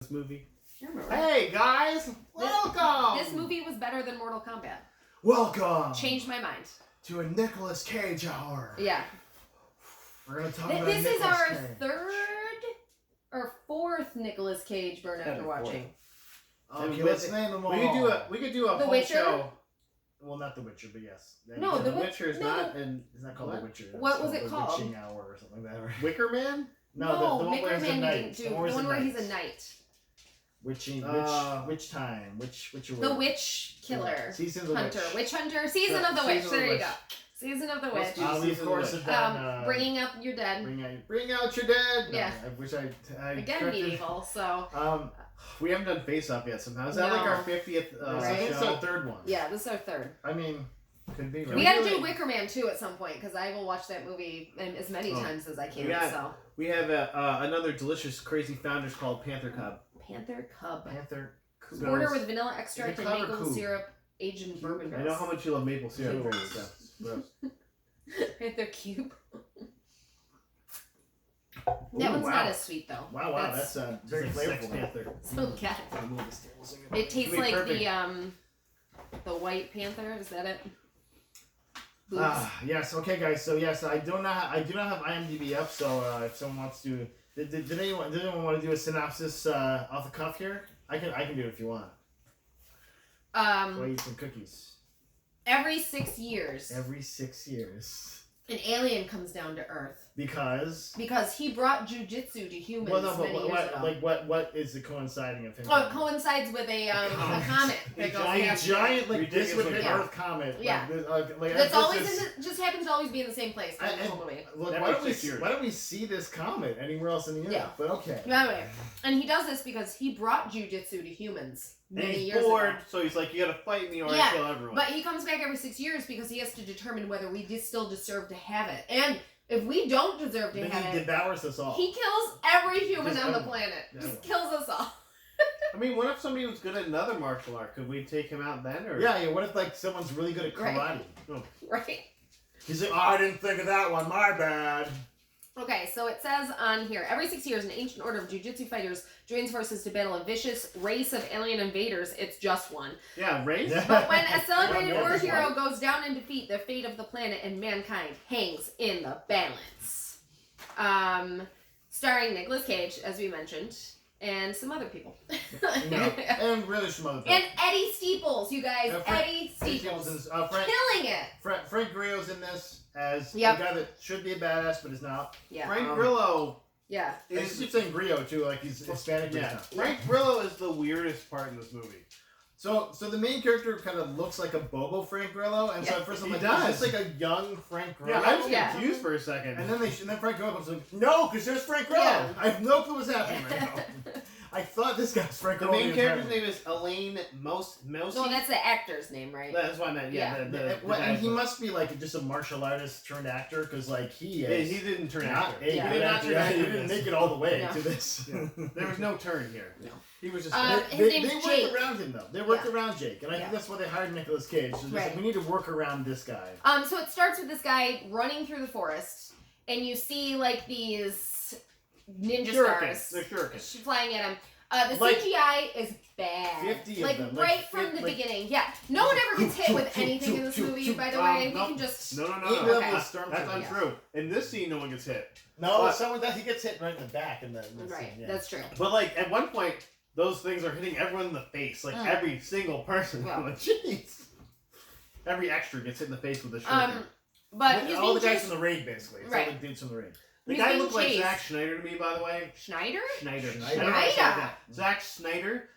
This movie. Hey guys, welcome. This movie was better than Mortal Kombat. Welcome. Changed my mind. To a Nicolas Cage hour. Yeah. We're gonna talk about This is Nicolas our Cage. third or fourth Nicolas Cage burn after watching. Okay, let's name them all. We could do a The whole Witcher? show. Well, not The Witcher, but yes. No, The The Witcher is no. not in It's not called What? The Witcher. What was it The called? Witching Hour or something like that. Right? Wicker Man. No, the one where Wicker he's a Man knight. didn't do. The one where he's a knight. Witching, which time? Which The Witch Killer. Season of the Hunter. Witch. Witch Hunter. Season of the Season Witch. of the There you Witch. go. Season of the Let's Witch. do We of Season course of have done. Bringing up your dead. Bring out your dead. No, Yeah. I wish I Again, corrected- medieval. So We haven't done Face Off yet. Somehow is that like No. our 50th I think it's show? our third one. yeah, this is our third. I mean, could be. Right? We gotta really- do Wicker Man too at some point because I will watch that movie as many times as I can. Yeah. So We have another delicious, crazy founders called Panther Cub. Panther Cub. Panther. Porter with vanilla extract Is it and cub or maple coup? syrup, aged in bourbon I know how barrels. much you love maple syrup. Cube. and stuff. Gross. Panther Cube. Ooh, That one's wow. not as sweet though. Wow, that's very It's like Sex flavorful. Panther. so good. I'll move this table so you can- It tastes It'll be like perfect. the White Panther. Is that it? Boobs. Yes. Okay, guys. So yes, I do not have IMDb up. So if someone wants to, did anyone want to do a synopsis off the cuff here? I can do it if you want. I'll eat some cookies. Every 6 years, Every 6 years. an alien comes down to Earth Because. because he brought jujitsu to humans Well, no, but many years ago. what is the coinciding of him? Oh, it coincides with a comet that goes A past. giant like this would hit Yeah. Earth comet. Yeah. Like, That's this always is- just happens to always be in the same place. In the whole movie. Look, Every why don't 6 years. we see this comet anywhere else in the universe? Yeah. But okay. Anyway, and he does this because he brought jujitsu to humans And many he's years bored, ago. so he's like, "You gotta fight me or Yeah, I kill everyone." But he comes back every 6 years because he has to determine whether we still deserve to have it. And if we don't deserve to Then have he it, devours us all. he kills every human Just on the everyone. planet. Yeah. Just kills us all. I mean, what if somebody was good at another martial art? Could we take him out then? Or Yeah. What if like someone's really good at karate? Right. Right? He's like, oh, I didn't think of that one. My bad. Okay, so it says on here, every 6 years, an ancient order of jujitsu fighters joins forces to battle a vicious race of alien invaders. It's just one. Yeah, race. Yeah. But when a celebrated Yeah, war just hero one. goes down in defeat, the fate of the planet and mankind hangs in the balance. Starring Nicolas Cage, as we mentioned, and some other people. And really some other And Eddie Steeples, you guys. Yeah, Frank- Eddie Steeples. Frank Killing it. Frank Grillo's in this as Yep. the guy that should be a badass but is not. Yeah. Frank Um, Grillo Yeah. I just is keep saying Grillo too, like he's Hispanic. But yeah. he's not. Frank Grillo is the weirdest part in this movie. So the main character kind of looks like a Bobo Frank Grillo, and so Yeah. at first I'm He like, does. is this like a young Frank Grillo? Yeah, I was Yeah. confused for a second. And then Frank Grillo comes like, no, because there's Frank Grillo. Yeah. I have no clue what's happening right now. I thought this guy's Frank the Grillo. main entire character's time. name is Elaine Mousy. No, that's the actor's name, right? That's what I meant. Yeah. Yeah. And he must be like just a martial artist turned actor, because like he Yeah, is. he didn't turn not actor. a Yeah. good He did not actor. turn Yeah, actor he in didn't this. make it all the way No. to this. Yeah. There was no turn here. No. He was just. His they name's worked Jake. around him though. They worked Yeah. around Jake, and I Yeah. think that's why they hired Nicolas Cage. So Right. we need to work around this guy. So it starts with this guy running through the forest, and you see like these ninja Shurikens. stars They're shurikens. flying at him. The Like, CGI is bad. 50 of like them, right like, from the like- beginning. Yeah, no one ever gets hit with anything in this movie. By the way, we no. can just. No, no, no, Even no. though Okay. the storm That's troopers- untrue. In this scene, no one gets hit. No, But- someone that he gets hit right in the back in the Right, scene, yeah. that's true. But like at one point, those things are hitting everyone in the face. Like Mm. every single person. Wow. I'm like, jeez. Every extra gets hit in the face with a shuriken. But he's all being the guys chased. from the raid, basically. It's Right. all the dudes from the raid. The he's guy being looked like chased. Zack Schneider to me, by the way. Schneider. Schneider. Schneider. I don't know how to say Schneider. that. Zack Snyder.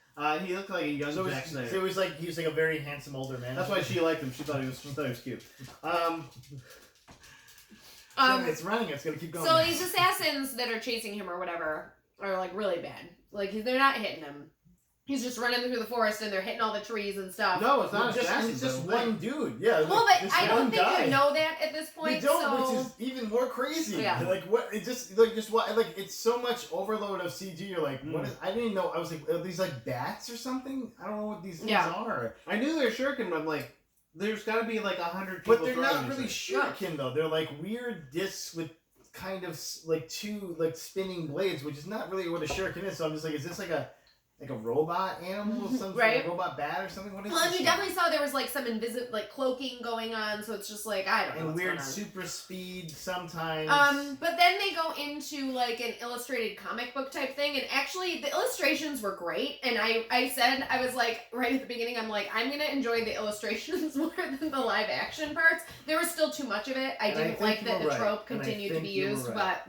He looked like a young So Zack Snyder. he was like a very handsome older man. That's why she liked him. She thought he was cute. It's running. It's gonna keep going. So these assassins that are chasing him or whatever are like really bad. Like they're not hitting him. He's just running through the forest and they're hitting all the trees and stuff. No, it's not It's just, assassins. it's just though. one dude. Yeah. Well, like, but this I don't one think guy. you know that at this point. You don't, so which is even more crazy. Yeah. Like what? It just what? Like it's so much overload of CG. You're like, what Mm. is? I didn't even know. I was like, are these like bats or something? I don't know what these things Yeah. are. I knew they were shuriken, but I'm like, there's got to be like 100 people. But they're throwing not really these shuriken though. They're like weird discs with kind of like two like spinning blades, which is not really what a shuriken is. So I'm just like, is this like a like a robot animal, something, Right. a robot bat or something. What is Well, and this you thing? definitely saw there was like some invisible, like cloaking going on, so it's just like I don't know And what's weird going on. super speed sometimes. But then they go into like an illustrated comic book type thing, and actually the illustrations were great. And I said, I was like, right at the beginning, I'm like, I'm gonna enjoy the illustrations more than the live action parts. There was still too much of it. I And I didn't think like you that were the right. trope And I continued to think be you were used, right. but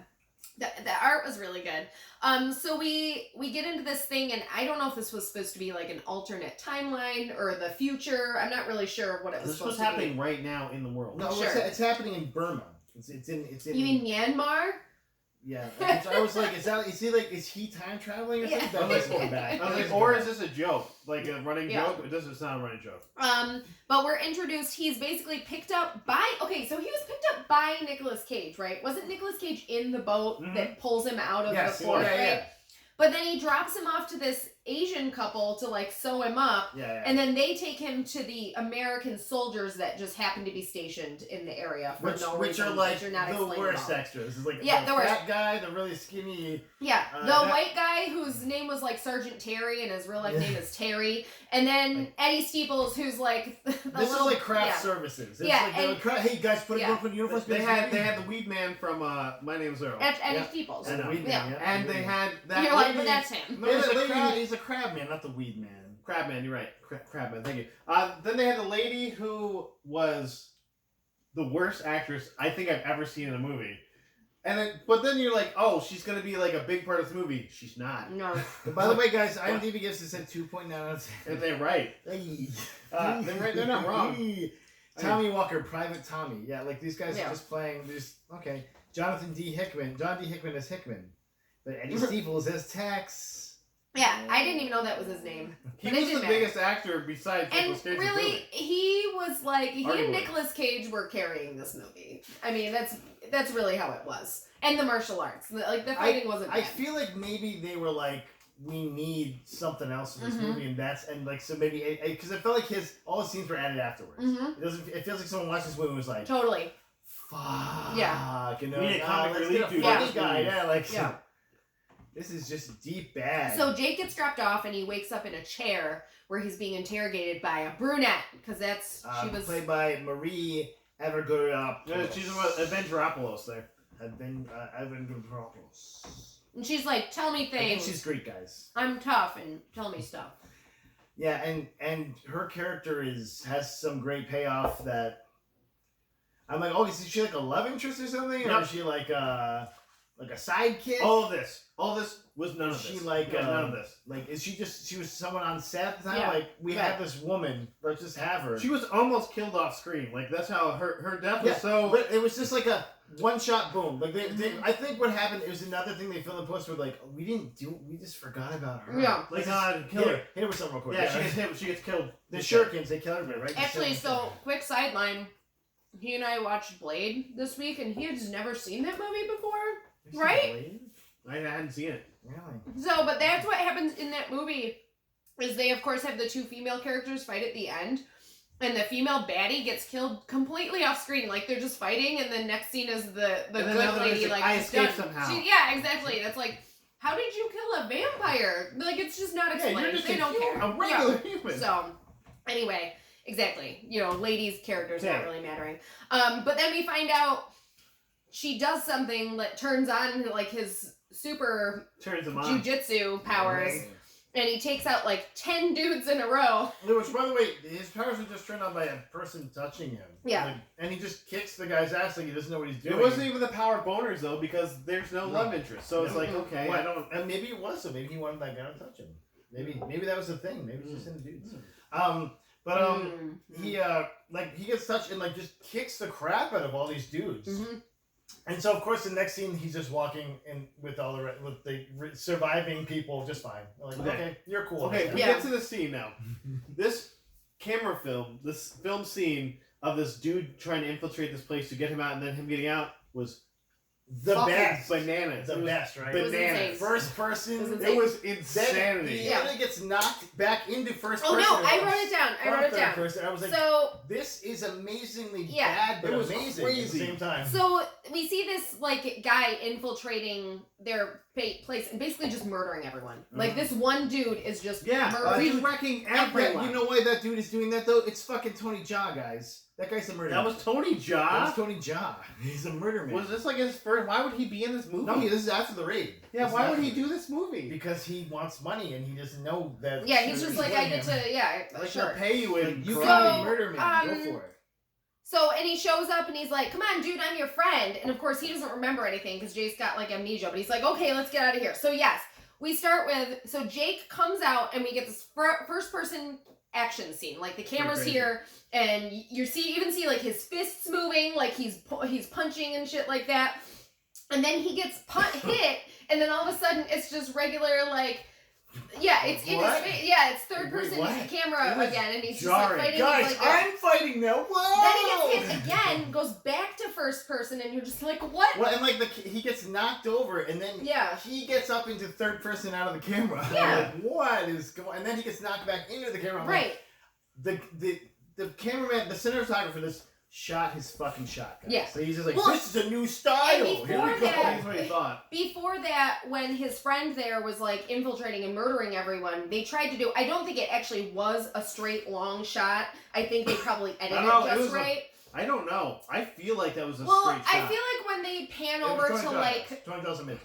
the art was really good. So we get into this thing, and I don't know if this was supposed to be like an alternate timeline or the future. I'm not really sure what it was This supposed was to happening be. right now in the world. No, Sure. it's happening in Burma. It's in. You mean Myanmar? Yeah. I was like, is he time traveling or Yeah. something? That doesn't come back. I was like, or is this a joke? Like a running Yeah. joke? It doesn't sound a running joke. But we're introduced. He's basically picked up by. Okay, so he was picked up by Nicolas Cage, right? Wasn't Nicolas Cage in the boat that pulls him out of Yes, the he fort, was. right? Yeah. But then he drops him off to this Asian couple to like sew him up. Yeah. And then they take him to the American soldiers that just happen to be stationed in the area for no which reason. are like which are not the explained worst at all. extras. It's like Yeah, the the worst. fat guy, the really skinny. Yeah, the that- white guy whose name was like Sergeant Terry and his real life name is Terry, and then Eddie Steeples, who's like the This little, is like craft yeah. services. It's Yeah, like they and- would hey guys, put Yeah. a uniforms. They had the weed man from My Name's Earl. Eddie Yeah. Steeples. And, Yeah. And they had that You're like, lady. but that's him. No, there's a crab. He's a crab man, not the weed man. Crabman, you're right. Crabman, thank you. Then they had the lady who was the worst actress I think I've ever seen in a movie. But then you're like, oh, she's gonna be like a big part of the movie. She's not. No. By the way, guys, IMDb gives this at 2.9 out of 10. And they're right. Hey. They're right. They're not wrong. Tommy Walker, Private Tommy. Yeah, like these guys Yeah. are just playing. Okay. John D. Hickman as Hickman, but Eddie Steeples as Tex. Yeah, I didn't even know that was his name. He But it was the didn't matter. biggest actor besides And Nicolas Cage. really, he was like he Arguably. and Nicolas Cage were carrying this movie. I mean, that's really how it was. And the martial arts, like the fighting wasn't I bad. feel like maybe they were like, we need something else in this Mhm. movie, and like so maybe because I felt like all his scenes were added afterwards. Mhm. It feels like someone watched this movie and was like, Totally. fuck, Yeah. you know, We need a comic let's relief get a dude. funny Yeah. guy, yeah, like Yeah. this is just deep bad. So Jake gets dropped off and he wakes up in a chair where he's being interrogated by a brunette because that's she was played by Marie Evergoopoulos. Yeah, she's Avengeropoulos there. Evergoopoulos. and she's like, tell me I think things. she's Greek, guys. I'm tough and tell me stuff. Yeah, and her character has some great payoff that I'm like, oh, is she like a love interest or something, or Nope. is she like a sidekick? All of this was none of Is this. she like none of this. Like, is she was someone on set at the time? Yeah. Like, we Right. have this woman, let's just have her. She was almost killed off screen. Like that's how her death Yeah, was so. but it was just like a one shot boom. Like they, Mhm. I think what happened, it was another thing they filmed in post where like we just forgot about her. Yeah. Like kill kill her. her. Hit her with something real quick. Yeah, she gets hit. She gets killed. The shurikens, they kill everybody, right? Actually, so quick sideline. He and I watched Blade this week, and he had just never seen that movie before. right? I hadn't seen it. Really? So, but that's what happens in that movie. Is they of course have the two female characters fight at the end, and the female baddie gets killed completely off screen. Like they're just fighting, and the next scene is the And then good the other lady lady's like I she's escaped done. somehow. Yeah, exactly. That's like, how did you kill a vampire? Like it's just not Yeah, explained. you're just They don't care. a regular Yeah. human. So, anyway, exactly. You know, ladies' characters Yeah. not really mattering. But then we find out she does something that turns on like his super Turns him on. jujitsu powers, and he takes out like 10 dudes in a row. Which, by the way, his powers are just turned on by a person touching him. Yeah. Like, and he just kicks the guy's ass like he doesn't know what he's doing. It wasn't even the power boners though, because there's no No. love interest. So it's No. like, okay, What? I don't. And maybe it was so. Maybe he wanted that guy to touch him. Maybe that was the thing. Maybe it's just in the dudes. Mm. He he gets touched and like just kicks the crap out of all these dudes. Mhm. And so of course the next scene he's just walking in with all the surviving people just fine. Like okay, you're cool. Okay, we Yeah. get to the scene now. This camera film, this film scene of this dude trying to infiltrate this place to get him out, and then him getting out was The fucking best. bananas. The It was best, right? It was bananas. insane. First person. It was It was Then insanity. he only gets knocked back into first Oh person. no, I wrote it down. I From wrote it third down. person. I was like, So this is amazingly Yeah. bad, but It was amazing crazy. at the same time. So we see this like guy infiltrating their place and basically just murdering everyone. Like this one dude is just Yeah, murdering. he's wrecking Yeah, everyone. you know why that dude is doing that though? It's fucking Tony Jaa, guys. That guy's a murderer. that was Tony That Jaa. was Tony Jaa. He's a murder man. Was this like his first? Why would he be in this movie? No, this is after the raid. yeah, This is why would after he the do raid. this movie? Because he wants money and he doesn't know that. Yeah, he's just like I get to Like sure. to pay you in Like, you crime. gotta be murder man. Go um, for it. So, and he shows up and he's like, come on, dude, I'm your friend. And of course, he doesn't remember anything because Jake's got like amnesia. But he's like, okay, let's get out of here. So, yes, we start with, so Jake comes out and we get this first person action scene. Like the camera's crazy. here and you even see like his fists moving, like he's punching and shit like that. And then he gets hit and then all of a sudden it's just regular like, yeah, it's in What? his face. Yeah, it's third Wait, person what? camera It was again and he's jarring. just like fighting. Guys, with, like, I'm fighting now. Whoa! then he gets hit again, goes back to first person, and you're just like, what? Well, and like he gets knocked over, and then Yeah. he gets up into third person out of the camera. I'm Yeah. like, what is going? And then he gets knocked back into the camera. I'm Right. Like, the cameraman, the cinematographer, this shot his fucking shot. Guys. Yeah. So he's just like, Well, this is a new style. and Here we before go. that- That's what he thought. Before that, when his friend there was like infiltrating and murdering everyone, they tried to do. I don't think it actually was a straight long shot. I think they probably edited I don't know, it it just was a- right. I don't know. I feel like that was a Well, straight shot. I feel like when they pan It was over Tony to Jaa. like Tony Jaa's amazing.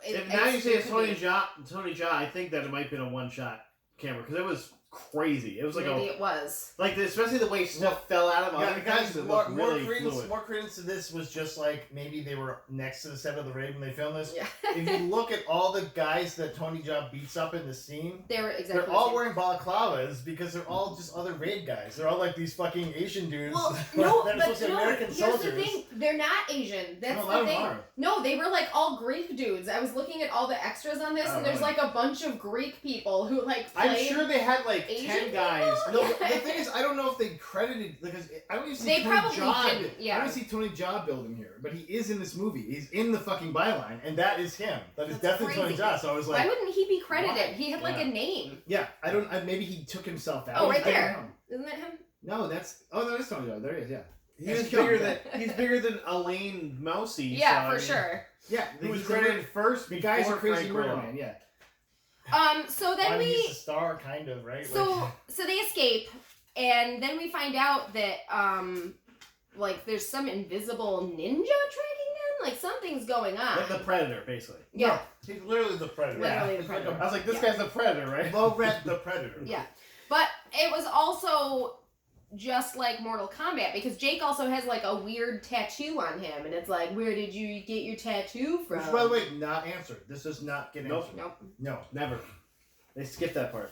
If now you say it's could Tony be. Jaa, I think that it might have been a one-shot camera because it was crazy. It was like Maybe it was. especially the way stuff fell out of other Guys, guys. It more looked really credence, fluid. more credence to this was just like maybe they were next to the set of the raid when they filmed this. Yeah. If you look at all the guys that Tony Jaa beats up in the scene, They were exactly. they're the all same. wearing balaclavas because they're all just other raid guys. They're all like these fucking Asian dudes. Well, no, that are but supposed to be no. American Here's soldiers. the thing: they're not Asian. That's No, a lot the of them thing. are. No, they were like all Greek dudes. I was looking at all the extras on this, Oh, and there's really? like a bunch of Greek people who like I'm played. sure they had like Asian 10 guys. people? No, but the thing is, I don't know if they credited because I don't even see They Tony probably Jaa. didn't, yeah. I don't see Tony Jaa building here, but he is in this movie. He's in the fucking byline, and that is him. That is That's definitely crazy. Tony Jaa. So I was Why like, wouldn't he be credited? why? He had like Yeah. a name. yeah, I don't. Maybe he took himself out. Oh, right I don't there. know. Isn't that him? No, that's. Oh, no, that's Tony Jaa. There he is. Yeah. He's Yeah. bigger than Elaine Mousy. Yeah, so, for I mean, So Yeah. Who was he's credited first? The guy's a before crazy Frank murder Grillo. man. Yeah. So then I mean, he's we the star, kind of, right? so Like, so they escape, and then we find out that like there's some invisible ninja tracking them. Like something's going on. Like the Predator, basically. Yeah. he's literally the predator. Literally the He's like Predator. I was like, this Yeah. guy's the Predator, right? Low red the predator. Yeah. But it was also just like Mortal Kombat because Jake also has like a weird tattoo on him, and it's like, where did you get your tattoo from? Which, by the way, not answered. This does not get Nope. answered. Nope. No. Never. They skipped that part.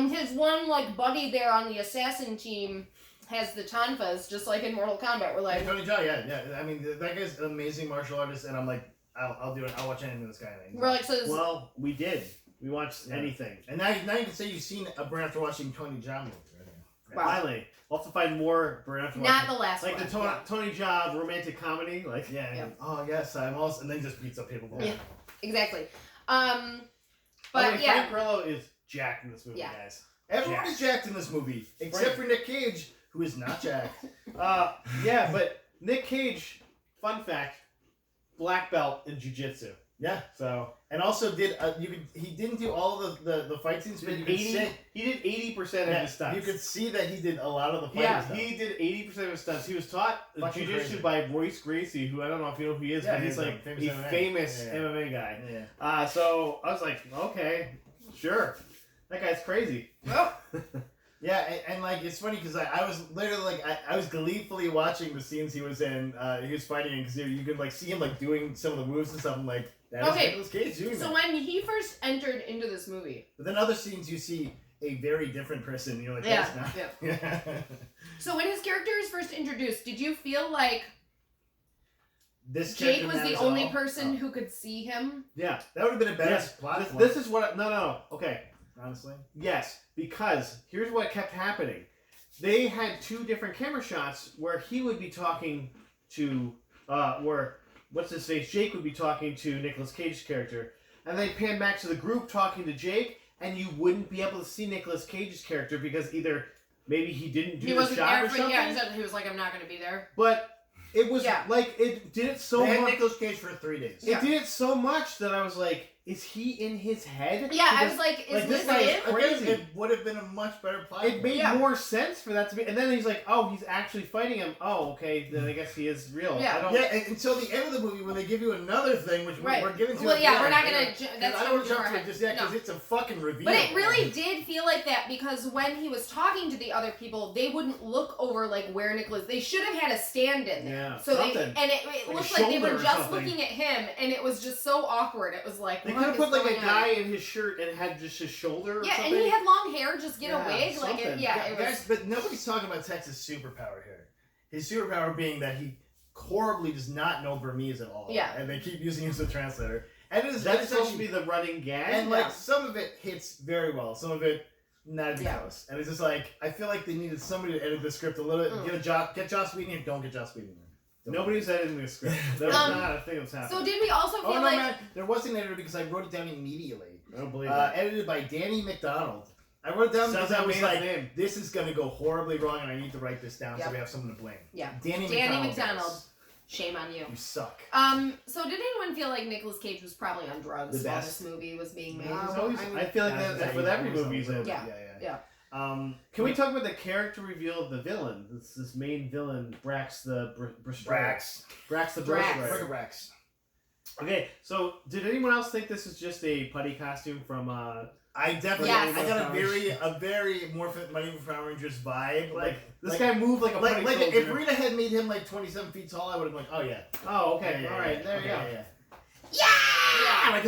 His one like buddy there on the assassin team has the tonfas, just like in Mortal Kombat. We're like, Tony Jaa, yeah. I mean, that guy's an amazing martial artist, and I'm like, I'll do it. I'll watch anything this guy. we're like, so this, Well, we did. We watched Yeah. anything. And now you can say you've seen a burn after watching Tony Jaa movies, right? Wow. Finally. We'll have to find more Burn After not Watching. the last Like one. the Tony Jaa romantic comedy. Like, Yeah. Yeah. Oh yes, I'm also, and then just beats up people. Yeah. Exactly. By the But way, yeah, Frank Grillo is jacked in this movie, Yeah. guys. Everyone Jacked. is jacked in this movie except for Nick Cage, who is not jacked. Yeah, but Nick Cage, fun fact, black belt in jiu-jitsu. Yeah. So And also did he didn't do all the fight scenes, he but you did could 80. see He did 80% of his stunts. you could see that he did a lot of the fighting Yeah, stuff. he did 80% of his stunts. He was taught Fucking jiu-jitsu crazy. by Royce Gracie, who I don't know if you know who he is, Yeah, but he's he's a like famous a MMA. famous Yeah. MMA guy. Yeah. So I was like, okay, sure. That guy's crazy. well, Yeah, and like it's funny because I was literally like I was gleefully watching the scenes he was in. He was fighting because you could like see him like doing some of the moves and stuff. I'm like, that is Okay, Nicolas Cage doing so that. when he first entered into this movie, But then other scenes you see a very different person. And you're like, Yeah, that's not. yeah. Yeah. so when his character is first introduced, did you feel like This Jake character was the matters only all. person Oh. who could see him? Yeah. That would have been a better Yes. plot This, point, this is what. No. Okay. honestly. Yes, because here's what kept happening. They had two different camera shots where he would be talking to, where what's his face, Jake would be talking to Nicolas Cage's character, and then pan back to the group talking to Jake, and you wouldn't be able to see Nicolas Cage's character because either maybe he didn't do the shot or something. Yeah, he was like, I'm not going to be there. But it was like it did it so they much. had Nicolas Cage for 3 days. It did it so much that I was like, is he in his head? Yeah, because, I was like, is this this guy is it? crazy. It would have been a much better plot. It made more sense for that to be, and then he's like, "Oh, he's actually fighting him. Oh, okay, then I guess he is real." Yeah. Until the end of the movie when they give you another thing, which we're getting to. Well, yeah, we're not gonna. That's I don't want to jump to it just yet because it's a fucking reveal. But it really did feel like that because when he was talking to the other people, they wouldn't look over like where Nicholas. They should have had a stand-in there. Yeah, so something. it like looked like they were just something. looking at him, and it was just so awkward. It was like they could have put like a guy in his shirt and had just his shoulder. Or something. and he had long hair. Just get a wig, something. it was. Guys, but nobody's talking about Tex's superpower here. His superpower being that he horribly does not know Burmese at all. Yeah. And they keep using him as a translator. And that's supposed to be the running gag. And like some of it hits very well, some of it not even close. And it's just like I feel like they needed somebody to edit the script a little bit. Get Joss Whedon here, don't get Joss Whedon here. Nobody's editing the script. That was not a thing that's happening. So did we also feel like man, there was an editor because I wrote it down immediately. I don't believe that. Edited by Danny McDonald. I wrote it down because I was like, name. this is going to go horribly wrong and I need to write this down so we have someone to blame. Yeah. Danny McDonald. Guys. Shame on you. You suck. So did anyone feel like Nicolas Cage was probably on drugs while this movie was being made? I feel like that's with every movie he's in. Yeah. Can we talk about the character reveal of the villain? This main villain, Brax the Brax. Brax the Brax. Okay, so did anyone else think this is just a putty costume from I definitely I got a very Morphin Mighty Power Rangers vibe. Like this guy moved like a putty soldier. If Rita had made him like 27 feet tall, I would have been like, oh yeah. Oh, okay. All right, there you go. Yeah!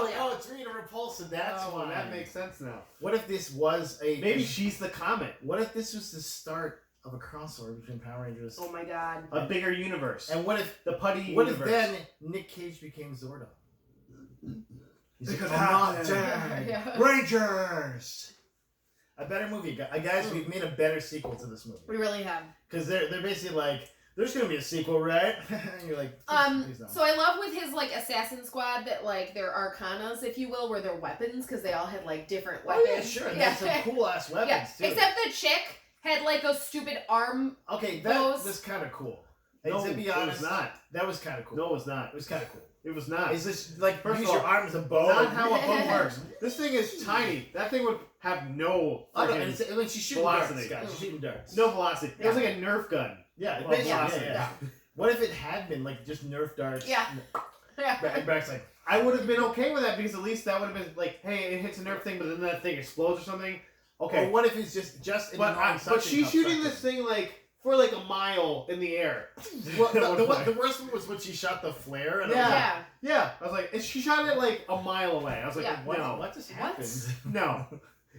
Like, oh, it's Rita Repulsa. That's why. That makes sense now. What if this was maybe she's the comet? What if this was the start of a crossover between Power Rangers? Oh my god. A bigger universe. And what if the putty What universe? if then Nick Cage became Zordon? He's like, I'm not dead. Rangers! A better movie. Guys, we've made a better sequel to this movie. We really have. Because they're basically like, there's going to be a sequel, right? And you're like, please don't. So I love with his like assassin squad that like their arcanas, if you will, were their weapons because they all had like different weapons. Oh yeah, sure. Yeah. That's some cool ass weapons too. Except the chick had like a stupid arm. Okay, that was kind of cool. No, to be honest, it was not. That was kind of cool. No, it was not. It was kind of cool. It was not. Is this like First use of all, your arm as a bow? Not how a bow works. This thing is tiny. That thing would have no when she's shooting velocity. Darts, guys. She's shooting darts. No velocity. It was like a Nerf gun. Yeah, Well, yeah. What if it had been like just Nerf darts? Yeah. And Brack's like, I would have been okay with that because at least that would have been like, hey, it hits a Nerf thing, but then that thing explodes or something. Okay. Or what if it's just but she's shooting this thing like for like a mile in the air. Well, the worst one was when she shot the flare. And yeah. I was like, she shot it like a mile away. I was like, no, what just happened? No,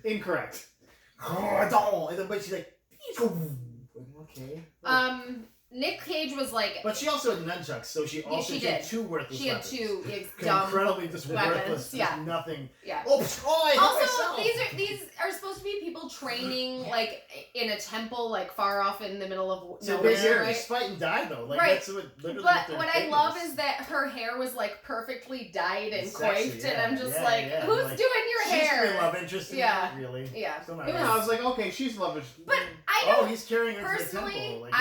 incorrect. And then but she's like, okay. Nick Cage was like, but she also had nunchucks, so she also did two worthless. She had weapons. two incredibly just worthless. Yeah, just nothing. Yeah. Oh, I hit also, myself. these are supposed to be people training like in a temple, like far off in the middle of so nowhere. they're Right? just fight and die though. Like, right. That's what, literally but what I love is that her hair was like perfectly dyed and coiffed, and I'm just like, who's doing your hair? She's your love interest. Really. Yeah. I was like, okay, she's love interest. But I don't. Oh, he's carrying her personally, to the temple. Like,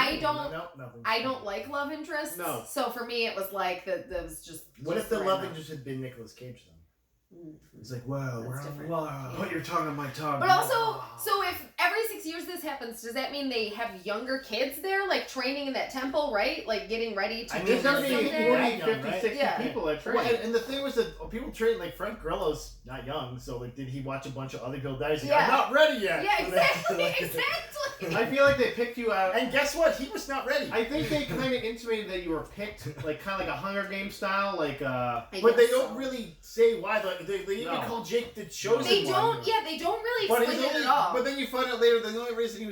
I don't like love interests. No. So for me, it was like that was just. What if the love interest had been Nicolas Cage then? He's like, wow, we're on love. Put your tongue on my tongue. But also, so if every 6 years this happens, does that mean they have younger kids there, like training in that temple, right? Like getting ready to there's going to be 40, 50, right? 60 people that train. Well, and the thing was that people train, like Frank Grillo's not young, so like, did he watch a bunch of other people die? He's like, I'm not ready yet. Yeah, exactly, exactly. I feel like they picked you out. And guess what? He was not ready. I think they kind of intimated that you were picked, like kind of like a Hunger Games style, like. But they don't really say why. Like, they even call Jake the chosen They don't. one. Yeah, they don't really explain it at all. But then you find out later that the only reason he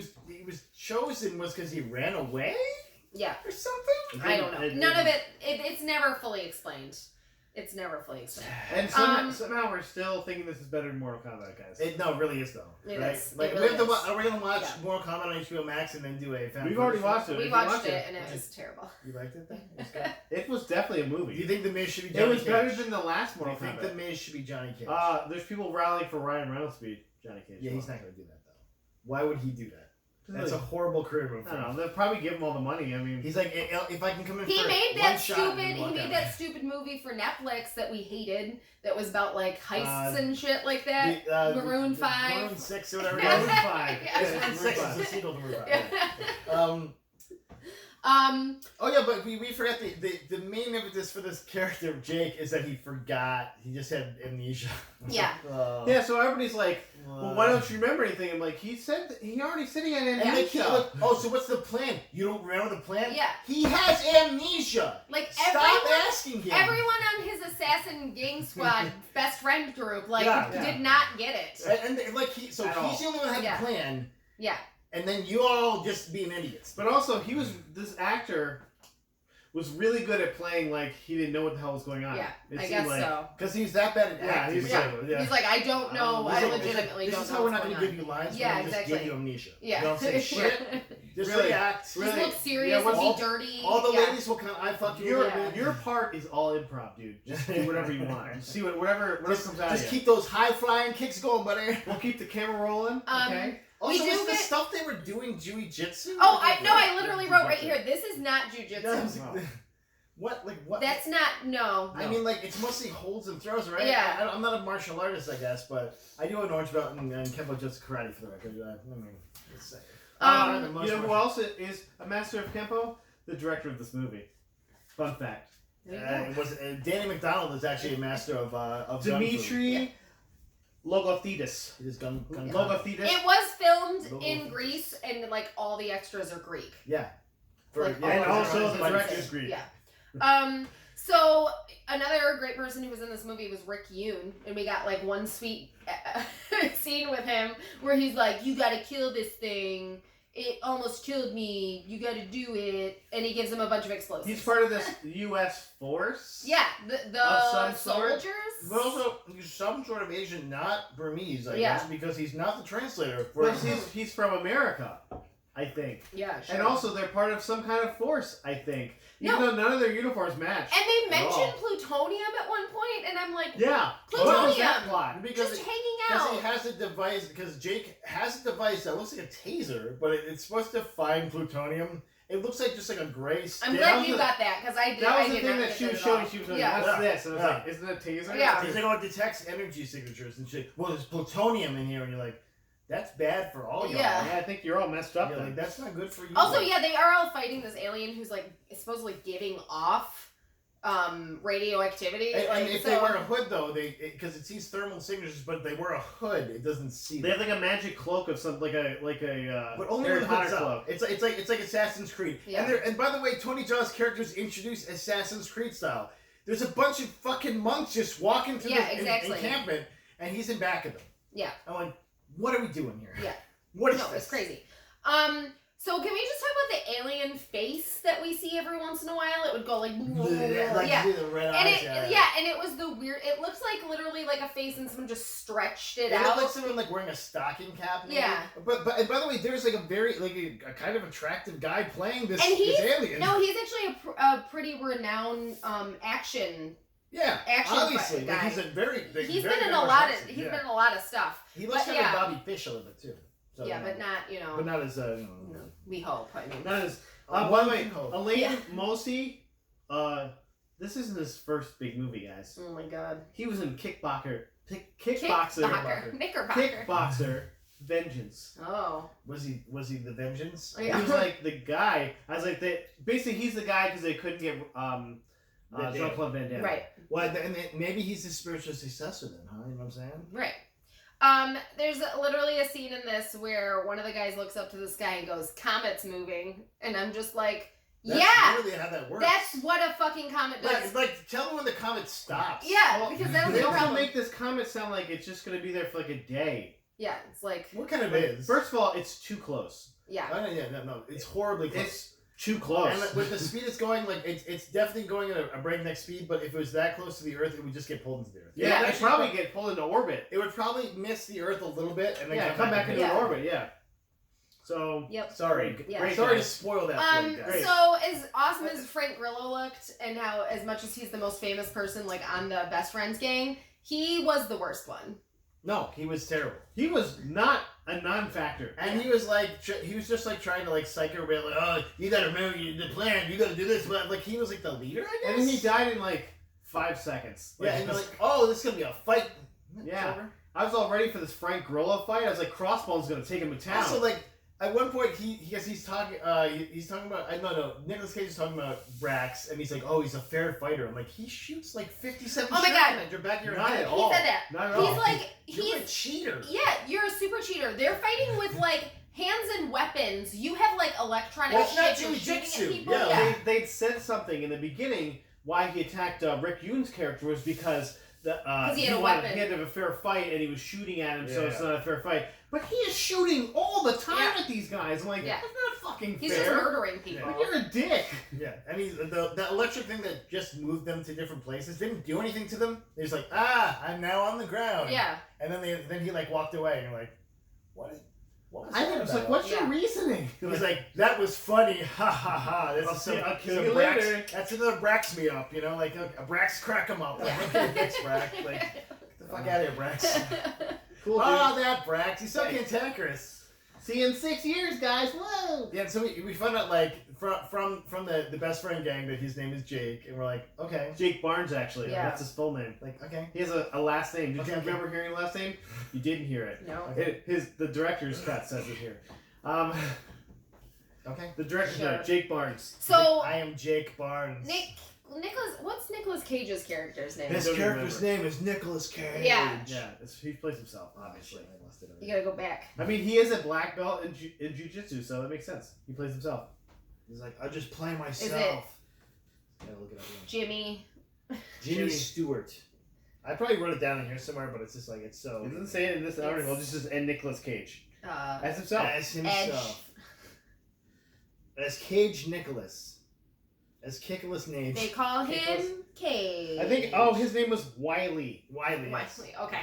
was chosen was because he ran away. Yeah. Or something. I don't know. None of it. It's never fully explained. It's never flakes. And somehow we're still thinking this is better than Mortal Kombat, guys. It really is though. It right? is. Like It really is. are we gonna watch Mortal Kombat on HBO Max and then do a fan? We've already watched it. We watched it and it was terrible. You liked it then? It was good. It was definitely a movie. Do you think The Miz should be It Johnny was Cage? better than the last Do you Mortal think Kombat. The Miz should be Johnny Cage? There's people rallying for Ryan Reynolds to be Johnny Cage. Yeah, he's not gonna do that though. Why would he do that? That's a Like, horrible career move. I don't know. They'll probably give him all the money. I mean, He's like, if I can come in He for made one that shot stupid. and He walk made out. that stupid movie for Netflix that we hated. That was about like heists and shit like that. Maroon 5. Maroon 6 or whatever. Yeah. Maroon 5. Yeah. It's Maroon 6 is the sequel to Maroon 5. Oh yeah, but we forgot the main impetus for this character of Jake is that he forgot. He just had amnesia. Yeah. yeah. So everybody's like, "Well, why don't you remember anything?" I'm like, "He already said he had And amnesia." so what's the plan? You don't remember the plan? Yeah. He has amnesia. Like Stop asking him. everyone on his assassin gang squad best friend group Yeah. did not get it. And like he's the only one that had Yeah. the plan. Yeah. And then you all just being idiots. But also, this actor was really good at playing like he didn't know what the hell was going on. Yeah, It I seemed guess like, so. Because he's that bad at Yeah, acting. he's He's like, I don't know. I legitimately this don't is know how we're what's not going going to on. give you lines. Yeah, we're gonna just exactly. give you amnesia. Yeah. Don't say shit. Just Really? react. Just Really? look serious Yeah, and be dirty. All the Yeah. ladies will come. I fuck you. Your part is all improv, dude. Just do whatever you want. Just see whatever comes out of Just you. keep those high flying kicks going, buddy. We'll keep the camera rolling. Okay. Also, We do was the get- stuff they were doing Jitsu? Oh, I literally wrote right here. This is not jujitsu. Wow. What? Like what? That's not no. I mean, like it's mostly holds and throws, right? Yeah. I'm not a martial artist, I guess, but I do have an orange belt in Kempo Jitsu Karate for the record. I mean, let's say. You know who else is a master of Kempo? The director of this movie. Fun fact. There you go. Danny McDonald is actually a master of Dimitri Logothetis. He is gun. Logothetis. It was filmed Little in things. Greece, and like all the extras are Greek. Yeah. Like, and all also the the extras. director is Greek. Yeah. So another great person who was in this movie was Rick Yoon, and we got like one sweet scene with him where he's like, "You gotta kill this thing. It almost killed me. You gotta do it," and he gives him a bunch of explosives. He's part of this U.S. force. Yeah, Of the some sort? soldiers. But also, he's some sort of Asian, not Burmese, I Yeah. guess, because he's not the translator for. But he's from America, I think. Yeah, sure. And also, they're part of some kind of force, I think. Even No. though none of their uniforms match. And they at all. mentioned plutonium at one point, and I'm like, Yeah. Plutonium. What was that plot? because just it- hanging Because he out. has a device, because Jake has a device that looks like a taser, but it's supposed to find plutonium. It looks like just like a gray stick. I'm glad you got that because I did. That was I the did thing not that get she was at showing. all. She was like, Yeah. "What's Yeah. this?" And I was Yeah. like, "Isn't it a taser?" Yeah. He's like, oh, it detects energy signatures and shit. Well, there's plutonium in here, and you're like, that's bad for all y'all. Yeah. Yeah, I think you're all messed up. You're Then. like, that's not good for you. Also, yeah, they are all fighting this alien who's like supposedly giving off radioactivity. And Like, if so, they wear a hood, though, because it sees thermal signatures, but if they wear a hood, it doesn't see They them. have like a magic cloak of some like a But only Harry when the Potter hood's up. cloak. It's like Assassin's Creed. Yeah. And by the way, Tony Jaa's characters introduced Assassin's Creed style. There's a bunch of fucking monks just walking through Yeah, the exactly. encampment, and he's in back of them. Yeah. I'm like, what are we doing here? Yeah. What is no, this? it's crazy. So can we just talk about the alien face that we see every once in a while? It would go like, Like, yeah. you see the red And eyes, and it was the weird. It looks like literally like a face, and someone just stretched it It out. looked like someone like wearing a stocking cap. Maybe. Yeah. But and by the way, there's like a very like a kind of attractive guy playing this, And he's- this alien. No, he's actually a pretty renowned action. Yeah. action Obviously, guy. like, he's a very. Like, He's very been in good a lot martial of. artist. He's Yeah. been in a lot of stuff. He looks but kind of yeah. like Bobby Fish a little bit too. So, Yeah, but not But not as No, we hope. I mean, That is. One By the way, can hope. Elaine Yeah. Mosi. This isn't his first big movie, guys. oh my god. He was in Kickboxer. Knickerbocker. Kickboxer. Vengeance. Oh. Was he the Vengeance? Yeah. He was like the guy. I was like, basically, he's the guy because they couldn't get Van Damme. Jean-Claude Van Damme. Right. Well, and maybe he's his spiritual successor then, huh? You know what I'm saying? Right. There's literally a scene in this where one of the guys looks up to the sky and goes, "Comet's moving," and I'm just like, That's yeah, literally how that works. that's what a fucking comet does. Like, tell me when the comet stops. Yeah, Well, because that'll be They the also problem. make this comet sound like it's just going to be there for like a day. Yeah, it's like, What kind of is? First of all, it's too close. yeah. No, it's horribly close. too close. And with the speed it's going, like it's definitely going at a breakneck speed. But if it was that close to the Earth, it would just get pulled into the Earth. yeah, it'd probably get pulled into orbit. It would probably miss the Earth a little bit and then come back into Yeah. orbit. Yeah. So sorry, Yeah. sorry to spoil that for you guys. So as awesome as Frank Grillo looked, and how as much as he's the most famous person like on the Best Friends gang, he was the worst one. No, he was terrible. he was not a non-factor. And he was like, he was just like trying to like psych everybody, like, oh, you gotta remember the plan, you gotta do this, but like he was like the leader, I guess. And then he died in like 5 seconds. Yeah, and you're like, oh, this is gonna be a fight. Yeah. I was all ready for this Frank Grillo fight. I was like, Crossbone's gonna take him to town. Also, like at one point, he's talking about Nicolas Cage is talking about Brax, and he's like, oh, he's a fair fighter. I'm like, he shoots like 57 Oh my shots God. at your back of your Not head. at He all. said that. Not at He's all. like You're a cheater. Yeah, you're a super cheater. They're fighting with like hands and weapons. You have like electronic Well, it's not shit. You're shooting jujitsu. at people. Yeah, Yeah. They'd said something in the beginning why he attacked Rick Yoon's character was because he had a weapon. He had to have a fair fight, and he was shooting at him, so Yeah. it's not a fair fight. But he is shooting all the time Yeah. at these guys. I'm like, Yeah. that's not fucking He's fair. just murdering people. Like, you're a dick. Yeah, and he's the electric thing that just moved them to different places didn't do anything to them. They're just like, I'm now on the ground. Yeah. And then he like walked away, and you're like, what was I that think it's about? like, what's your Yeah. reasoning? He's like, that was funny, ha ha ha. This is some, I'll kill some you Brax, later. That's another Brax me up, you know, like a Brax crack him up. Yeah. Okay, thanks, Brax. Like, get the fuck out of here, Brax. Cool, Oh, dude. that Brax, he's so Hey. cantankerous. See you in 6 years, guys. Whoa. Yeah, and so we found out like from the best friend gang that his name is Jake, and we're like, okay, Jake Barnes, actually. Yeah. That's his full name. like okay, He has a last name. Did Okay, you okay. remember hearing the last name? You didn't hear it. No. Okay. The director's cut says it here. okay. The director's Sure. note, Jake Barnes. So I am Jake Barnes. what's Nicolas Cage's character's name? His His don't character's remember. name is Nicolas Cage. Yeah. Yeah, he plays himself, obviously. I lost it You already. gotta go back. I mean, he is a black belt in jiu-jitsu, so that makes sense. He plays himself. He's like, I just play myself. Gotta look it up again. Jimmy. Jimmy Stewart. I probably wrote it down in here somewhere, but it's just like it's so. It doesn't say it in this article, it just says, and Nicolas Cage. As himself. As himself. As Cage Nicholas. As Kickless Nage. They call him Cage. I think, his name was Wiley. Wiley. yes. Wiley, okay.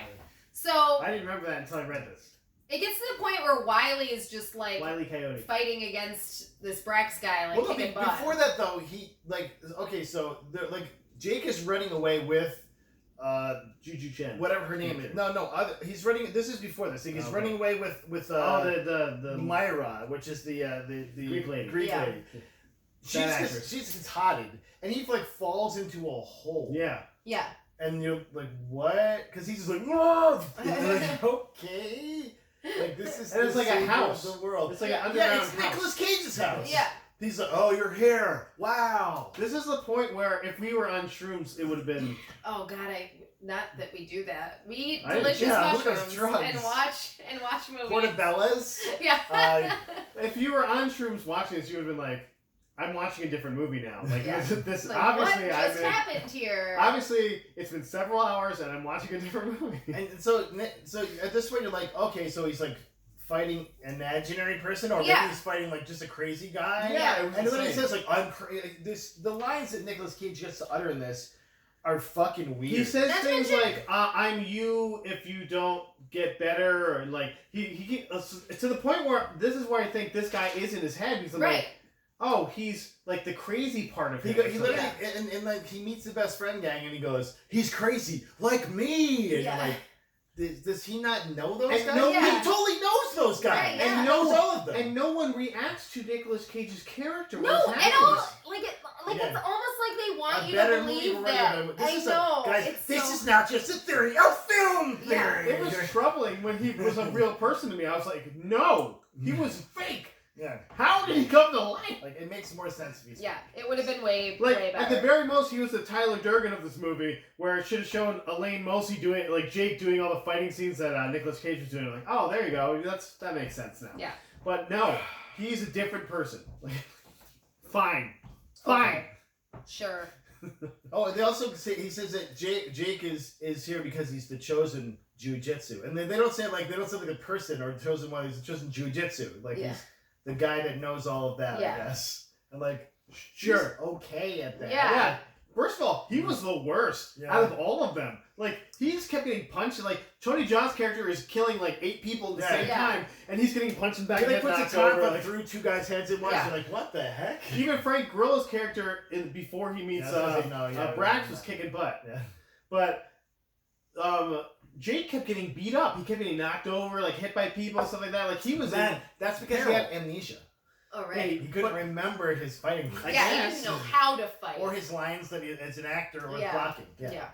So I didn't remember that until I read this. it gets to the point where Wiley is just like Wiley Coyote. fighting against this Brax guy, like Well, no, kicking butt. before that though, he like okay, so like Jake is running away with Juju Chen. whatever her name is. No, he's running. This is before this. He's Okay. running away with the Myra, which is the Greek lady. Greek Yeah. lady. That actress. She's hotted, and he like falls into a hole. Yeah. Yeah. And you're like, what? Because he's just like, whoa! And you're like, okay. Like this is. And it's the like a savior house. of the world. It's like Yeah. an underground Yeah, it's house. Nicolas Cage's house. Yeah. He's like, oh, you're here. Wow. This is the point where if we were on shrooms, it would have been. Oh God, not that we do that. We eat I- delicious yeah, look at mushrooms drugs. and watch movies. Portobello's. Yeah. If you were on shrooms watching this, you would have been like, "I'm watching a different movie now." Like Yeah. this Like, obviously, what just happened here? obviously it's been several hours and I'm watching a different movie. And so at this point, you're like, okay, so he's like fighting an imaginary person, or Yeah. maybe he's fighting like just a crazy guy. Yeah. it was And when he insane. says like, the lines that Nicolas Cage gets to utter in this are fucking weird. He says That's things what like, "I'm you if you don't get better," or like he to the point where this is where I think this guy is in his head because I'm Right. like, oh, he's like the crazy part of He, him. go, or he something. literally and like he meets the best friend gang and he goes, he's crazy like me, and Yeah. you're like, does he not know those And guys? no- He totally knows those guys, Right, and yeah. he knows all of them. And no one reacts to Nicolas Cage's character. when No, this and happens. all like Yeah. it's almost like they want A you better to movie believe we're that. gonna- I know. guys, it's this so... is not just a theory, a film theory. Yeah. It was troubling when he was a real person to me. I was like, no, he was fake. Yeah, How did he come to life? like it makes more sense if he's Yeah, it would have been way Like, way at the better. very most, he was the Tyler Durden of this movie, where it should have shown Elaine Mosey doing, like, Jake doing all the fighting scenes that Nicolas Cage was doing. Like, oh, there you go. That makes sense now. Yeah. But no, he's a different person. Like, fine. Fine. Sure. Oh, and they also say he says that Jake is here because he's the chosen jujitsu, and they don't say like the person or the chosen one. He's the chosen jujitsu. Like Yeah. he's the guy that knows all of that. Yeah. I guess. And like, Sure. he's okay at that. Yeah. First of all, he was the worst out of all of them. Like, he just kept getting punched. And, like, Tony Jaa's character is killing, like, 8 people at the same time, and he's getting punched in the back Then of they the put head, the knocked time over. through 2 guys' heads at once. Yeah. You're like, what the heck? Even Frank Grillo's character, before he meets Brax, was kicking butt. Yeah. But Jake kept getting beat up. He kept getting knocked over, like, hit by people and stuff like that. Like, he was That's because terrible. he had amnesia. All right. He couldn't remember his fighting moves. I Yeah, he guess. didn't know how to fight. Or his lines that he, as an actor was Yeah. blocking. Yeah.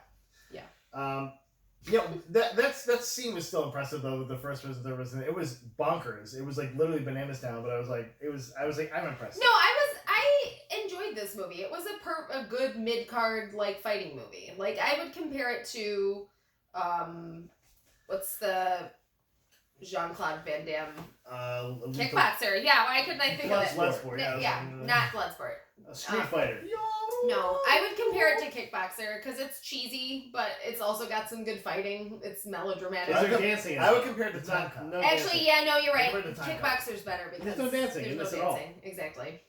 That scene was still impressive though. With the first person, there was it was bonkers. It was like literally bananas town. But I was like, I'm impressed. No, I enjoyed this movie. It was a good mid-card like fighting movie. Like I would compare it to what's the Jean-Claude Van Damme kickboxer? Yeah, why couldn't I think of it? Bloodsport. Yeah, not Bloodsport. a Street Fighter. No, I would compare it to Kickboxer because it's cheesy, but it's also got some good fighting. It's melodramatic. Is there dancing in it? I would compare it to It's Time not- Cop. no Actually, dancing. yeah, no, you're right. Compared to Time Cop. Kickboxer's better because There's no dancing in there's this no at all. dancing. Exactly.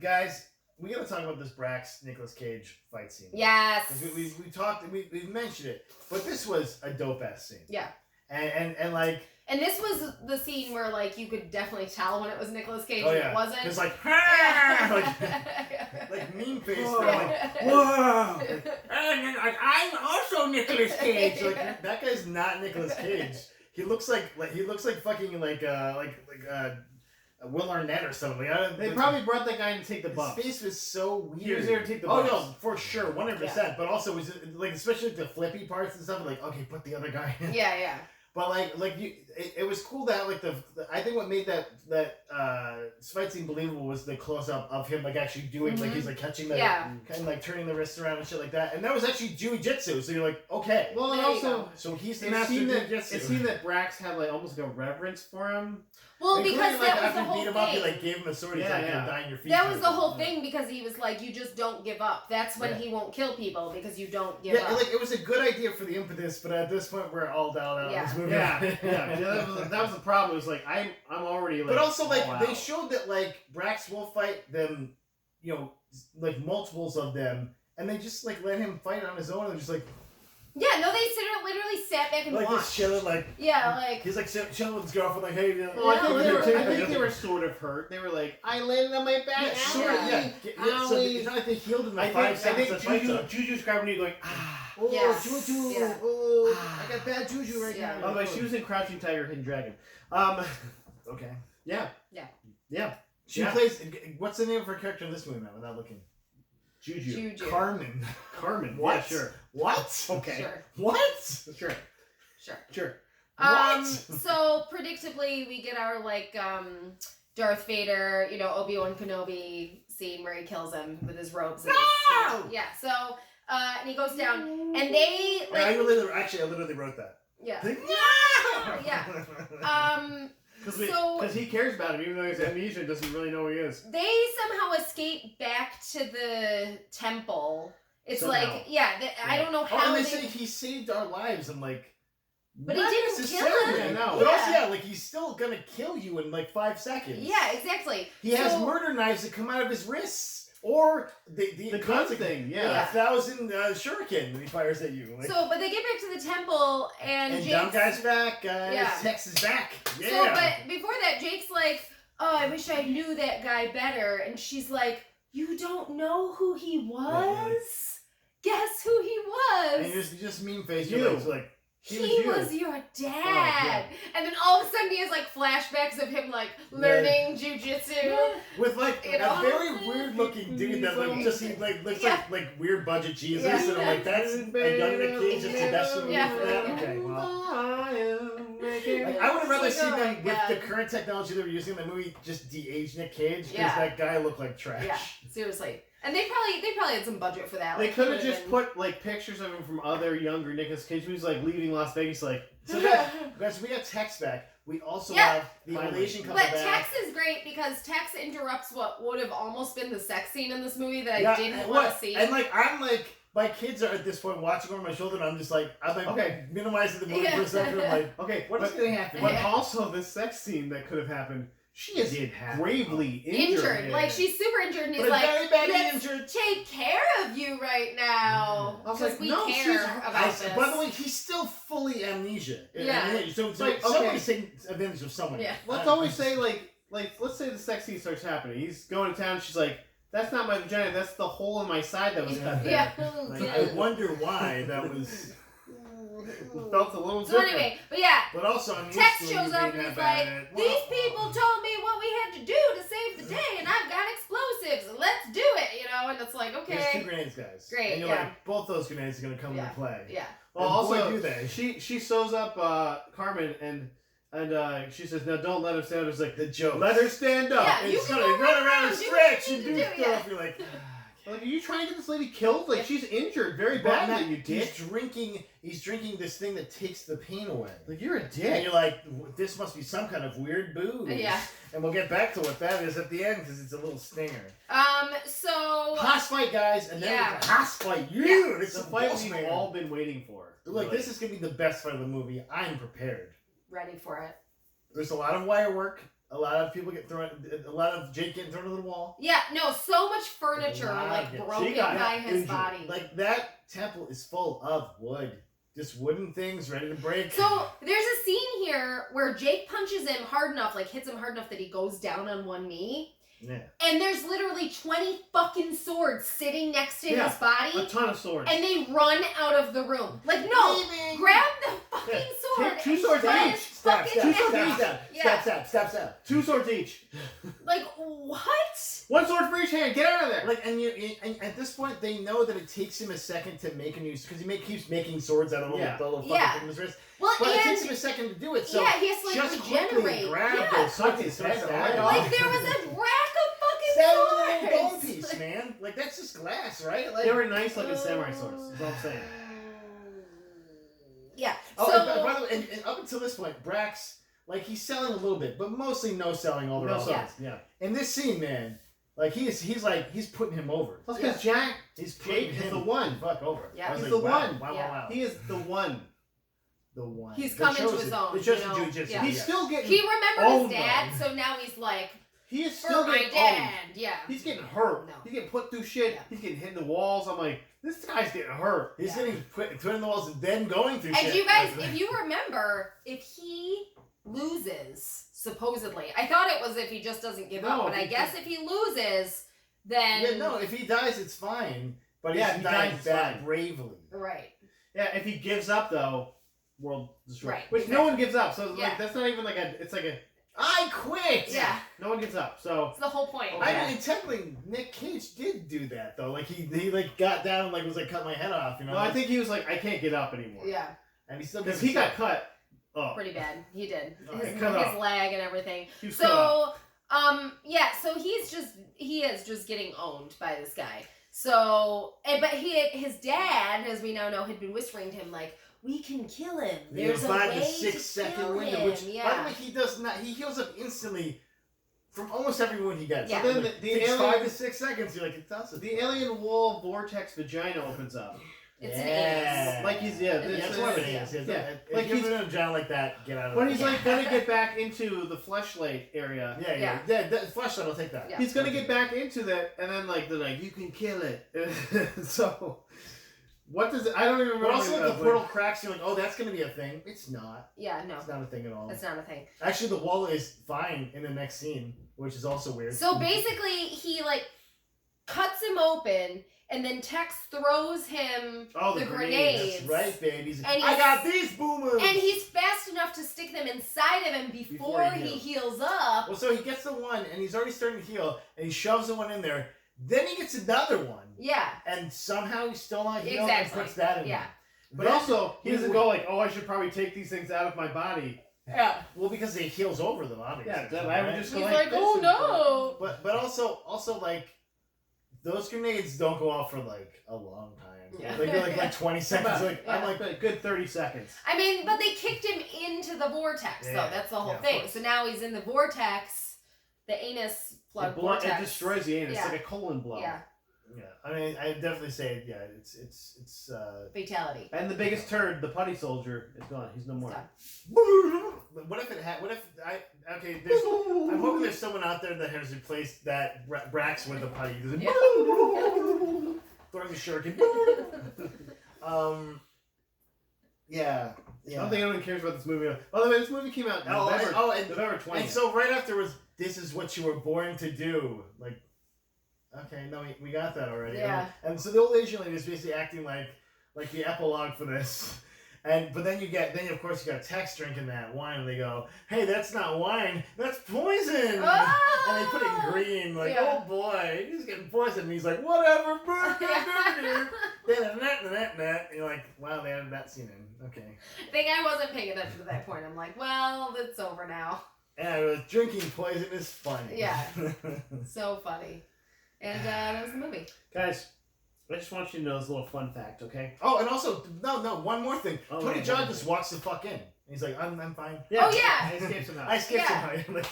Guys, we gotta talk about this Brax Nicolas Cage fight scene. Yes. We talked, we mentioned it, but this was a dope ass scene. Yeah. And like, And this was the scene where like you could definitely tell when it was Nicolas Cage oh and yeah, it wasn't. it's like, Yeah. like meme face. Oh. They're like, whoa! And I'm also Nicolas Cage. Like that guy's not Nicolas Cage. He looks like fucking Will Arnett or something. They probably brought that guy in to take the his bumps. face was so weird. He was there to take the Oh bumps. no, for sure, 100%. But also, was like especially the flippy parts and stuff. Like, okay, put the other guy in. Yeah. But it was cool that like the I think what made that fight scene believable was the close up of him like actually doing like he's like catching the kind of like turning the wrists around and shit like that, and that was actually Jiu-Jitsu. So you're like, okay, Well, and There you also, go. so he's the it master seemed of that Jiu-Jitsu. Brax had like almost like a reverence for him. Well, Including, because like, that was after the he whole beat him up, he thing. like gave him a sword. He's Yeah, like, yeah. "You'll die in your feet." That was the whole thing because he was like, you just don't give up. That's when Yeah. he won't kill people because you don't give Yeah, up. like it was a good idea for the impetus, but at this point we're all down on Yeah. this movie. That was the problem. It was like I'm already like. But also, like, all they out. showed that, like, Brax will fight them, like, multiples of them, and they just, like, let him fight on his own, and just, like, Yeah, no, they literally sat back and just watched. chilling, like, Yeah, like. he's, like, chilling with his girlfriend, like, hey, Well, I think, Yeah, I think they were sort of hurt. They were like, I landed on my back. yeah, sort of, Yeah. yeah. So it's not like they healed in the I 5 think seconds of fight time. Juju's grabbing you going, ah. Oh, Yes. Juju, Yeah. oh, I got bad Juju right Yeah. now. By the way, she was in Crouching Tiger, Hidden Dragon. Okay. Yeah. She Yeah. plays, what's the name of her character in this movie, man, without looking? Juju. Carmen. Carmen. What? Yeah, sure. What? Okay. Sure. What? Sure. What? So predictably, we get our like Darth Vader, Obi-Wan Kenobi scene where he kills him with his robes. And No! yeah. So and he goes down, and they like I literally wrote that. yeah. No! Yeah. So Because he cares about him, even though he's amnesia, doesn't really know who he is. they somehow escape back to the temple. It's Somehow. like I don't know Oh, how and they they. say he saved our lives and like. But he not didn't kill necessarily. him. No. But also, Yeah. like he's still gonna kill you in like 5 seconds. Yeah, exactly. He has So- murder knives that come out of his wrists, or the The gun consec- thing, a yeah. 1,000 shuriken that he fires at you. Like, So, but they get back to the temple, and and Jake's... down guy's back, guys. Yeah. Tex is back. Yeah. So, but before that, Jake's like, "Oh, I wish I knew that guy better," and she's like, "You don't know who he was? Guess who he was? and you just meme face. You. You're like, He was your dad." And then all of a sudden, he has like flashbacks of him like learning jujitsu. with like It a all very fits. weird looking dude that like just he like looks Yeah. like weird budget Jesus, Yeah. and I'm like, that's a young Nick Cage. That's the best movie Yeah. for that. Yeah. Okay, well. Like, I would have rather It's like, seen oh them my with God. the current technology they were using in the movie just de-age Nick Cage because Yeah. that guy looked like trash. Yeah, seriously. And they probably had some budget for that. They Like, could have he just would've put like pictures of him from other younger Nicolas Cage movies, like leaving Las Vegas, like So been- guys, we got Tex back. We also Yeah. have the Finally. Malaysian couple But back. Tex is great because Tex interrupts what would have almost been the sex scene in this movie that I Yeah, didn't and want to what- see. And like I'm like my kids are at this point watching over my shoulder and I'm like Okay. minimizing the movie Yeah. for a second. I'm like, okay, what is but, gonna happen? but also the sex scene that could have happened she is did have gravely Injured. injured. Like, she's super injured, and he's But like, very badly let's injured. take care of you right now. I was Because like, we no, care she's- about this. By the way, he's still fully amnesia. Yeah. So Like, somebody's taking advantage of someone. Yeah. Let's always say like let's say the sex scene starts happening. He's going to town. She's like, "That's not my vagina. That's the hole in my side that was cut there." Yeah. Like, I wonder why that was. Felt a little So different. anyway, but yeah, But also, I'm used Tex to shows you up being and he's that like, bad. these people told me what we had to do to save the day, and I've got explosives. Let's do it, you know. And it's like, There's 2 okay, grenades, guys. Great, And you're yeah. like, both those grenades are gonna come into play. yeah. Well, And also, boy, do they. she sews up Carmen and she says, "No, don't let her stand up." It's like, The joke. let her stand up. Yeah, And you it's can gonna go run around and do what you stretch need and to do do, stuff. yeah. You're like, Like, are you trying to get this lady killed? Like, she's injured very But badly. Matt, You dick. he's drinking this thing that takes the pain away. Like, you're a And dick. you're like, this must be some kind of weird booze. Yeah. And we'll get back to what that is at the end because it's a little stinger. So Hoss fight, guys, and then Yeah. the Hoss fight. Yeah. Yeah, it's The a fight boss we've man. all been waiting for. Like, Really. this is gonna be the best fight of the movie. I'm prepared. ready for it. There's a lot of wire work. A lot of people get thrown. A lot of Jake getting thrown to the wall. Yeah, no, so much furniture Wow, like yeah. broken She got by his Injured. body. Like that temple is full of wood, just wooden things ready to break. So there's a scene here where Jake punches him hard enough, like hits him hard enough that he goes down on one knee. yeah. And there's literally 20 fucking swords sitting next to Yeah, his body. a ton of swords. And they run out of the room. Like, no, grab the fucking Yeah, sword. take two and swords cut each. his Stab, fucking stab, neck stab, off. stab, Yeah. stab, stab. 2 swords each. Like, what? 1 sword for each hand. Get out of there. Like, and at this point, they know that it takes him a second to make a new, because keeps making swords out of the little fucking Yeah. thing in his wrist. Well, But it takes and him a second to do it. So yeah, he has to like just quickly regenerate. grab Yeah. those fucking Stab head it off. Like there was a rack of fucking Stab it with a swords. little bone piece, man. Like that's just glass, right? Like They were nice looking samurai swords. That's all I'm saying. Yeah. Oh, So and by the way, and up until this point, Brax, like he's selling a little bit, but mostly no selling all the No rest. swords. Yeah. In this scene, man, like he's putting him over. That's because Jack, He's putting Jake is him the one. fuck over. Yeah. I was He's like, the wow, one. Wow, Yeah. wow, wow. He is the one. The one. He's The come into chosen. his own, The chosen you know? jujitsu. Yeah. He's yeah. still getting. he remembered owned, his dad, though. so now he's like, He is for still my getting dad. owned. Yeah. He's getting hurt. No. He's getting put through shit. Yeah. He's getting hit in the walls. I'm like, this guy's getting hurt. He's Yeah. getting put in the walls and then going through And shit. you guys, if you remember, if he loses, supposedly, I thought it was if he just doesn't give up, No, but I he- guess if he loses, then Yeah, no, if he dies, it's fine. But Yeah, he's if he dying dies, it's that fine. bravely. right. Yeah, if he gives up though, world destroyed. Right, Which no one gives up. So Yeah. like that's not even like a. It's like a. I quit. Yeah, No one gives up. So it's the whole point. Oh, I yeah. mean, technically, Nick Cage did do that though. Like he like got down, and, like was like cut my head off, you know. no, I think he was like, I can't get up anymore. Yeah, and he still Because gives he got cut. Oh, pretty bad. He did Okay, his cut off. leg and everything. he was cut off. So, yeah, so he is just getting owned by this guy. So, but his dad, as we now know, had been whispering to him like, "We can kill him. There's a 5 way to 6 to second kill window, him." which by the Yeah, way he does not. He heals up instantly from almost every wound he gets. Yeah. So, Then like, the takes alien- 5 to 6 seconds. You're like, it does it. The alien wall vortex vagina opens up. it's an Yeah. anus. Like he's Yeah, Yeah, this that's is- what it is. Yeah. If Like you're he's- in a job like that, get out of When it. he's like gonna get back into the fleshlight area. Yeah. That flashlight will take that. Yeah. He's gonna get back into that, and then like they're like, "You can kill it." So, what does it? I don't even remember. But also, what like, it the was, portal cracks. You're like, oh, that's gonna be a thing. It's not. Yeah, no, It's not a thing at all. it's not a thing. Actually, the wall is fine in the next scene, which is also weird. So basically, he like cuts him open, and then Tex throws him Oh, the the grenades. That's right, babies. And I he's- got these boomers. And he's fast enough to stick them inside of him before Before he he heals up. Well, so he gets the one, and he's already starting to heal, and he shoves the one in there. Then he gets another one, Yeah, and somehow he's still not healed, Exactly. and puts that in. Yeah. there. But Then- also, he doesn't go like, "Oh, I should probably take these things out of my body." yeah, well, because it heals over them, obviously. Yeah, that I would right? just go he's like, like, this "Oh and- no!" But also like those grenades don't go off for like a long time. Yeah. They go like 20 seconds. Like Yeah. I'm like, a good 30 seconds. I mean, but they kicked him into the vortex, Yeah, though. That's the whole yeah, of thing. course. So now he's in the vortex, the anus plug It vortex. destroys the anus. Yeah. It's like a colon blow. Yeah. Yeah, I mean, I definitely say yeah. It's Fatality. And the biggest turd, the putty soldier, is gone. He's no more. Stop. What if it had? What if I? Okay, I'm hoping there's someone out there that has replaced that Brax with a putty. Yeah. Throwing the shuriken. Yeah. I don't think anyone cares about this movie. By the way, this movie came out in November 20th. And so right afterwards, this is what you were born to do. Like, okay, no, we got that already. Yeah. And so the old Asian lady is basically acting like the epilogue for this. But then of course you got Tex drinking that wine and they go, hey, that's not wine, that's poison. Oh! And they put it in green, like, Yeah. oh boy, he's getting poisoned. And he's like, whatever, and you're like, wow, they added that scene in. Okay. I think I wasn't paying attention to that point. I'm like, well, it's over now. And drinking poison is funny. Yeah. So funny. And that was the movie. Guys, I just want you to know this little fun fact, okay? Oh, and also, no, one more thing. Oh, Tony yeah, Jaa yeah. just walks the fuck in. He's like, I'm fine. Oh, yeah. I escaped somehow. I skipped Yeah. somehow. I'm like,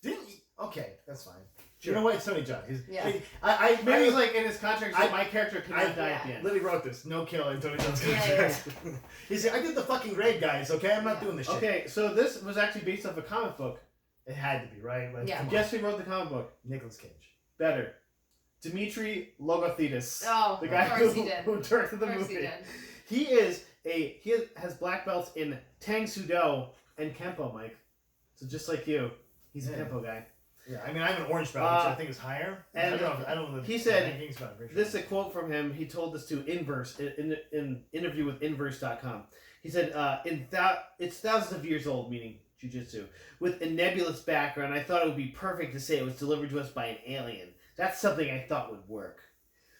didn't you? Okay, that's fine. Sure. You know what? It's Tony Jaa. Yeah. Maybe he's like in his contract, so I- my character cannot die at the I end. literally wrote this. No kill in Tony Jaa's Yeah, contract. He said, I did the fucking raid, guys, okay? I'm not doing this shit. Okay, so this was actually based off a comic book. It had to be, right? Like, Yeah. come on. Guess who wrote the comic book? Nicolas Cage. Better. Dimitri Logothetis. Oh, The guy of course he who did. directed the Of course movie. he did. He has black belts in Tang Sudo and Kempo, Mike. So just like you, he's a Yeah. Kempo guy. Yeah, I mean, I have an orange belt, which I think is higher. and I don't know the he said- rankings, but I'm pretty sure. This is a quote from him. He told this to Inverse in interview with Inverse.com. He said, it's thousands of years old, meaning jiu-jitsu, with a nebulous background. I thought it would be perfect to say it was delivered to us by an alien. That's something I thought would work.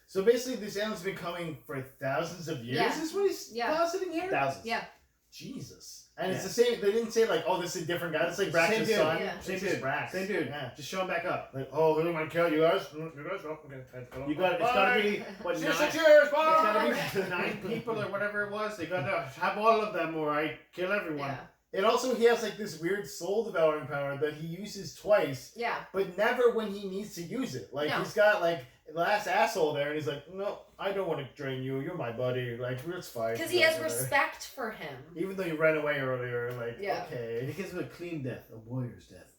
So basically, this alien's been coming for thousands of years. Yeah. Is what he's Yeah. positing here? Thousands. Yeah. Jesus. And it's Yeah. the same. They didn't say like, oh, this is a different guy. It's like Brax's Same dude. son. Yeah. It's Same just dude. Brax. Same dude. Yeah. Just show him back up. Like, oh, we don't want to kill you guys. You guys, oh, okay. You got. It's got to be what Cheers, nine. cheers, It's got bye. to be 9 people or whatever it was. They got to have all of them, or I kill everyone. Yeah. And also, he has like this weird soul devouring power that he uses twice, Yeah. but never when he needs to use it. Like No. he's got like the last asshole there, and he's like, no, I don't want to drain you. You're my buddy. Like it's fine. Because he has Whatever. respect for him. Even though you ran away earlier, like Yeah. And okay. he gives him a clean death, a warrior's death.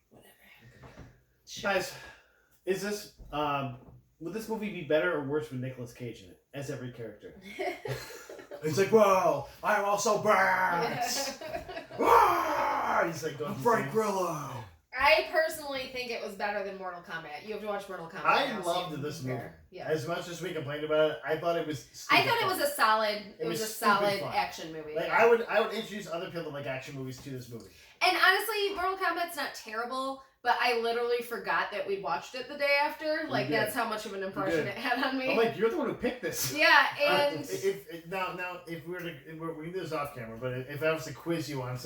Whatever. Guys, is this would this movie be better or worse with Nicolas Cage in it as every character? He's like, whoa, I'm also Brax. Ah! He's like, going Frank Grillo. I personally think it was better than Mortal Kombat. You have to watch Mortal Kombat. I now, so loved you can this compare. movie. Yeah. As much as we complained about it, I thought it was. I thought it was a solid. It, It was, was a stupid solid fun. action movie. Like yeah. I would introduce other people that like action movies to this movie. And honestly, Mortal Kombat's not terrible, but I literally forgot that we'd watched it the day after. Like did. that's how much of an impression did. it had on me. I'm like, you're the one who picked this. Yeah, and If we were to, we can do this off camera, but if I was to quiz you on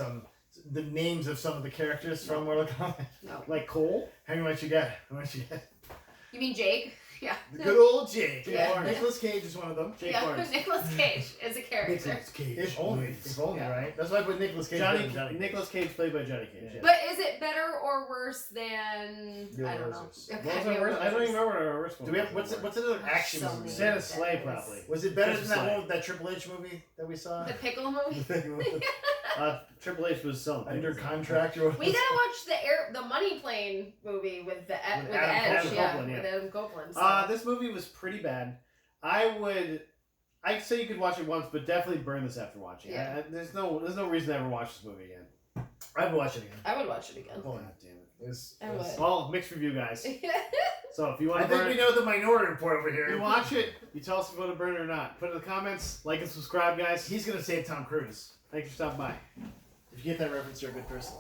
the names of some of the characters from Mortal Kombat, no. Like Cole? how many might you get? How much you get? You mean Jake? Yeah. The good old Jake. Yeah. Nicolas Cage is one of them. Jake yeah, Barnes. Nicolas Cage is a character. Cage. If only, Yeah. right? That's why I put Nicolas Cage. Johnny, better than Johnny. Nicolas Cage played by Johnny Cage. Yeah. Yeah. But is it better or worse than Bill I don't know? Rogers. Okay, What was our Bill worst? I don't Rogers. even remember what our worst one Do we have was. what's another action So movie? many. Santa Slay, That was- probably. Was it better Christmas than that Slay. one with that Triple H movie that we saw? The pickle movie. Triple H was selling Under things. contract or We gotta watch the Money Plane movie with the With with Adam Edge, Copeland, with yeah. Adam Copeland. So. This movie was pretty bad. I'd say you could watch it once, but definitely burn this after watching. Yeah. There's no reason to ever watch this movie again. I'd watch it again. I would watch it again. Oh, God damn it. I would. Well, mixed review, guys. So if you want I to think burn we it, know the minority report over here. you watch it. You tell us if you want to burn it or not. Put it in the comments. Like and subscribe, guys. He's gonna save Tom Cruise. Thanks for stopping by. If you get that reference, you're a good person.